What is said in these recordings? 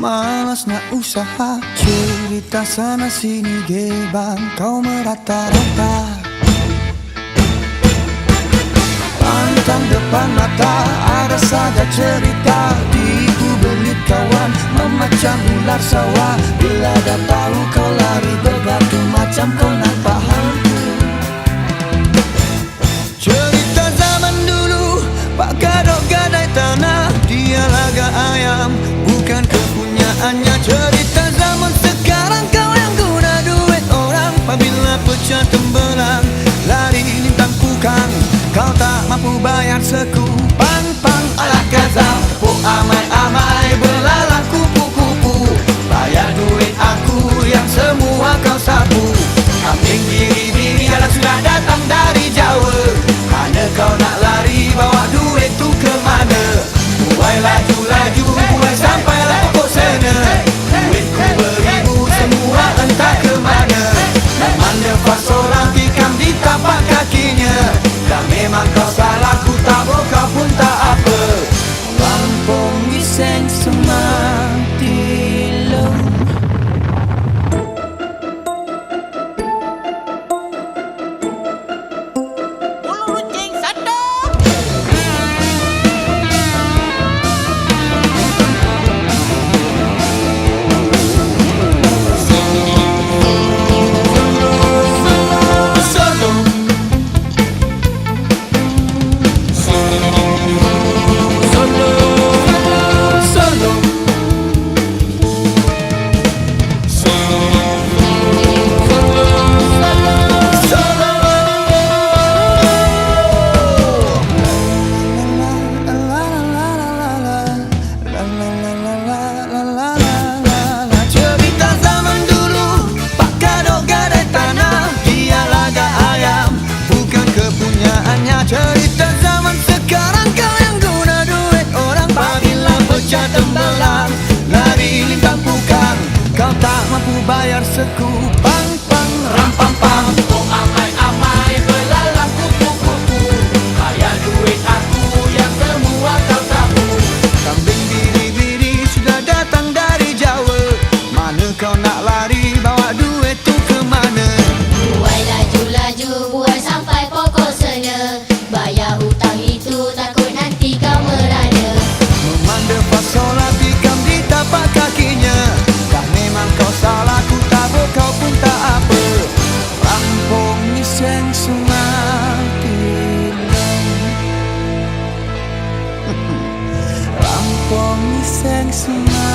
malas nak usaha. Cerita sana sini gebang, kau merata-rata. Pantang depan mata, ada saja cerita. Tipu belit kawan, memacam ular sawah. Bila dah tahu kau lari berbatu macam kau nampak hantu. Cerita zaman dulu, Pak Gadok gadai tanah. Dia laga ayam, bukan kepunyaannya. Cerita zaman sekarang, kau yang guna duit orang. Apabila pecah tembelang, lari lintang kukang. Kau tak mampu bayar seku. Pang-pang ala gazal, tepuk amai-amai, belalang kupu-kupu. Bayar duit aku yang semua kau sapu. Kambing biri-biri alah sudah datang dari Jawa. Mana kau nak lari, bawa duit tu ke mana? Buai laju-laju, buai sampailah pokok sana. Duitku beribu, semua entah ke mana. Memang lepas orang tikam di tapak kakinya. Dan memang kau salah, ku tak mau kau pun tak apa. Lampung giseng semati lo. Cerita zaman sekarang, kau yang guna duit orang. Apabila pecah tembelang, lari lintang pukang. Kau tak mampu bayar seku. Pang-pang, ram-pam-pam, tepuk amai-amai, belalang kupu-kupu. Bayar duit aku yang semua kau sapu. Kambing biri-biri sudah datang dari Jawa. Mana kau nak lari, bawa duit tu ke mana? Buai laju-laju, buai sampai pokok sana. Bayar hutang itu takut nanti kau merana. Memandang fasola tikam di tapak kakinya. Dah memang kau salah, ku tabur kau pun tak apa. Rampung iseng semakin Rampung iseng semakin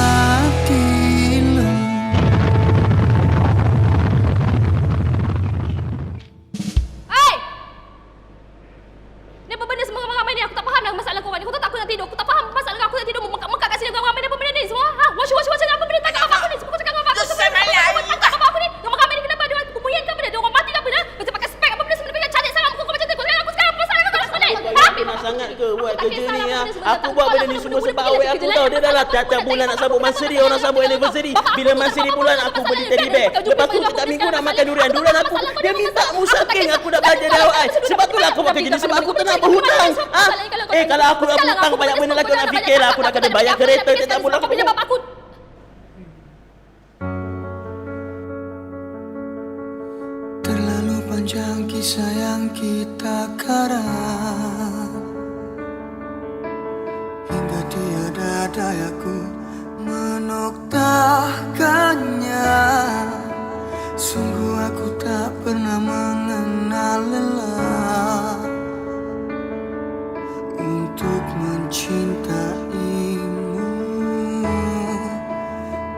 Hai! Ni apa benda semua ramai-ramai ni? Aku tak faham lah masalah korang ni. Kau tahu tak aku nak tidur? Aku tak faham masalah kau. Aku nak tidur mekak-mekak kat sini ramai-ramai ni. Apa benda ni semua? Ha? Wash apa benda? Cakap apa aku ni? Semua kau cakap apa aku? Cakap apa aku ni? Ramai-ramai ni kenapa? Dia orang pembuyan ke apa dia? Dia orang mati ke apa dah? Macam pakai spek apa benda sebenarnya? Cantik sangat muka kau macam tu. Sekarang aku sekarang apa masalah kau nak sekolah? Ha? Nak sangat ke buat kerja ni? Aku buat benda ni semua sebab awet aku tahu. Dia dah lah tiap bulan nak sambut Mansuri, orang sambut anniversary. Bila Mansuri bulan aku beli teddy bear. Lepas tu setiap minggu nak makan durian. Durian aku, dia minta musaking aku dah belajar dari awal. Sebab tu lah aku buat kerja ni. Sebab aku tak nak berhutang. Kalau aku nak berhutang banyak benda lagi nak fikir lah. Aku nak kena bayar kereta setiap bulan. Kau pinjam bapak aku. Terlalu panjang kisah yang kita karang, hingga tiada dayaku menoktahkannya. Sungguh aku tak pernah mengenal lelah untuk mencintaimu.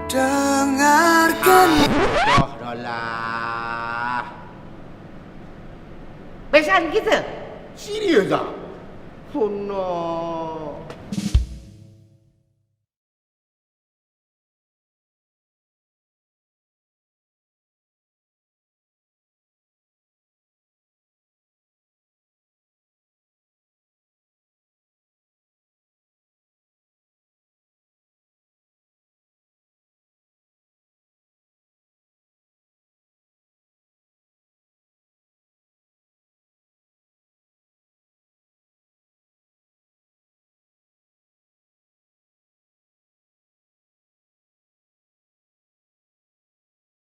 Dengarkan. Dah. Pesan kita? Serius tak? Oh no.